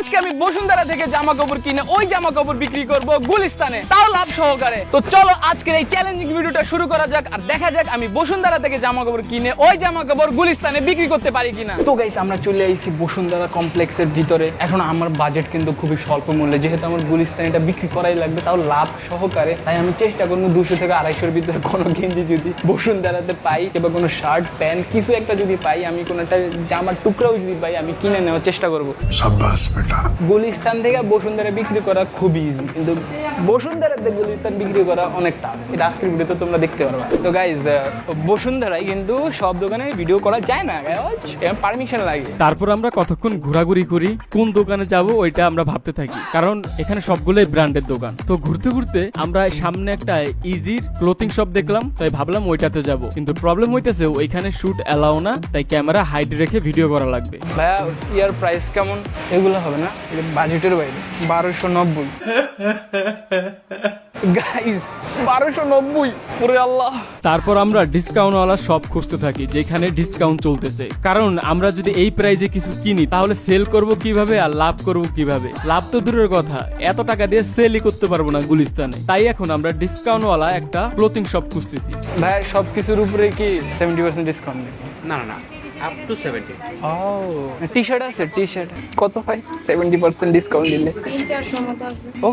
আজকে আমি বসুন্ধরা থেকে জামা কাপড় কিনে ওই জামা কাপড় বিক্রি করব গুলিস্তানে, তাও লাভ সহকারে। তো চলো আজকের এই চ্যালেঞ্জিং ভিডিওটা শুরু করা যাক আর দেখা যাক আমি বসুন্ধরা থেকে জামা কাপড় কিনে ওই জামা কাপড় গুলিস্তানে বিক্রি করতে পারি কিনা। তো গাইস আমরা চলে আইছি বসুন্ধরা কমপ্লেক্সের ভিতরে। এখন আমার বাজেট কিন্তু খুবই স্বল্প মূল্যে, যেহেতু আমার গুলিস্তানে এটা বিক্রি করাই লাগবে, তাও লাভ সহকারে। তাই আমি চেষ্টা করবো 200 থেকে 250-এর ভিতরে কোনো গেঞ্জি যদি বসুন্ধরাতে পাই কিংবা কোনো শার্ট প্যান্ট কিছু একটা যদি পাই, আমি কোনো একটা জামার টুকরাও যদি পাই, আমি কিনে নেওয়ার চেষ্টা করবো। গুলিস্তান থেকে বসুন্ধরা বিক্রি করা খুবই ইজি, কিন্তু বসুন্ধরাতে গুলিস্তান বিক্রি করা অনেক টাফ। এটা আজকের ভিডিওতে তোমরা দেখতে পারবা। তো গাইজ বসুন্ধরায় কিন্তু সব দোকানে ভিডিও করা যায় না, পারমিশন লাগে। তারপর আমরা কতক্ষণ ঘোরাঘুরি করি, কোন দোকানে যাব ওইটা আমরা ভাবতে থাকি, কারণ এখানে সবগুলোই ব্র্যান্ডের দোকান। তো ঘুরতে ঘুরতে আমরা সামনে একটা ইজির ক্লোথিং শপ দেখলাম, তাই ভাবলাম ওইটাতে যাব। কিন্তু প্রবলেম হইতেছে ওইখানে শুট অ্যালাউ না, তাই ক্যামেরা হাইড রেখে ভিডিও করা লাগবে। ভাইয়া ইয়ার প্রাইস কেমন? এগুলো হবে না, এটা বাজেটের বাইরে। 1290 গাইস, 1290 ওরে আল্লাহ। তারপর আমরা ডিসকাউন্টওয়ালা সব খুঁজতে থাকি যেখানে ডিসকাউন্ট চলতেছে, কারণ আমরা যদি এই প্রাইসে কিছু কিনি তাহলে সেল করব কিভাবে আর লাভ করব কিভাবে? লাভ তো দূরের কথা, এত টাকা দিয়ে সেলই করতে পারবো না গুলিস্তানে। তাই এখন আমরা ডিসকাউন্টওয়ালা একটা ক্লোথিং শপ খুঁজতেছি। ভাই সব কিছুর উপরে কি 70% ডিসকাউন্ট নেই? না না না, আপ টু 70। ও টি শার্ট আছে, টি শার্ট কত হয় 70% ডিসকাউন্ট দিলে? 300-400 মতো হবে। ও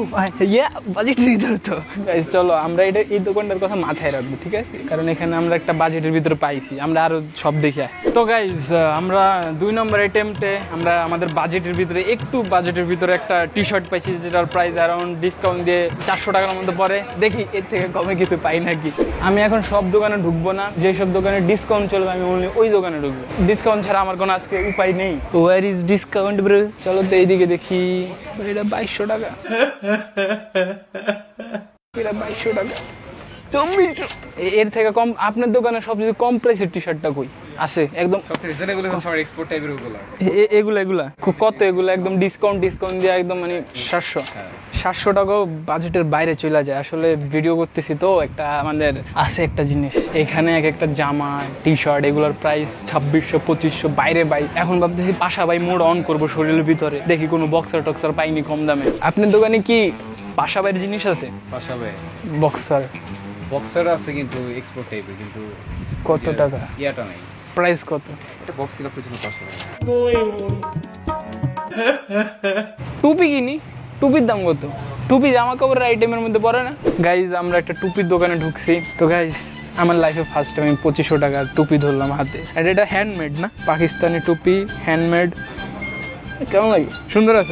ইয়া বাজেটের ভিতরে তো। গাইস চলো আমরা এটা এই দোকানটার কথা মাথায় রাখবো, ঠিক আছে? কারণ এখানে আমরা একটা বাজেটের ভিতরে পাইছি, আমরা আরো সব দেখি। তো গাইস আমরা 2 নম্বর অ্যাটেম্পটে আমরা আমাদের বাজেটের ভিতরে বাজেটের ভিতরে একটা টি শার্ট পাইছি, যেটার প্রাইস অ্যারাউন্ড ডিসকাউন্ট দিয়ে 400 টাকার মধ্যে পড়ে। দেখি এর থেকে কমে কিছু পাই নাকি। আমি এখন সব দোকানে ঢুকবো না, যেসব দোকানে ডিসকাউন্ট চলবে আমি অনলি ওই দোকানে ঢুকবো। ডিসকাউন্ট ছাড়া আমার কোনো আজকে উপায় নেই। Where is discount bro? চলো তো এইদিকে দেখি। এটা 2200 টাকা, এটা 2200 টাকা, 2400। এর থেকে কম আপনার দোকানে সবচেয়ে কম প্রাইসের টি শার্টটা কই আছে? একদম সবচেয়ে রিজনেবল হচ্ছে আর এক্সপোর্ট টাইপের ওগুলো। এগুলা কত? এগুলো একদম ডিসকাউন্ট দিয়ে একদম মানে 700 টাকাও বাজেটের বাইরে চলে যায়। আসলে ভিডিও করতেছি তো, একটা আমাদের আছে একটা জিনিস, এখানে এক একটা জামা টি শার্ট এগুলোর প্রাইস 2600-2500 বাইরে বাই। এখন ভাবতেছি পাশা বাই মোড অন করবো শরীরের ভিতরে, দেখি কোনো বক্সার টক্সার পাইনি কম দামে। আপনার দোকানে কি পাশা বাইয়ের জিনিস আছে? পাশাবে বক্সার আছে কিন্তু এক্সপোর্ট টাইপের, কিন্তু কত টাকা? ইয়াটা নাই। প্রাইস কত? এটা বক্স ছিল পর্যন্ত 500 টাকা। টুপি কিনি, টুপির দাম কত? টুপি জামা কাপড়ের আইটেমের মধ্যে পড়ে না? গাইজ আমরা একটা টুপির দোকানে ঢুকছি। তো গাইজ আমার লাইফে ফার্স্ট টাইম 2500 টাকার টুপি ধরলাম হাতে। আর এটা হ্যান্ডমেড না, পাকিস্তানি টুপি, হ্যান্ডমেড। কেমন লাগে? সুন্দর আছে।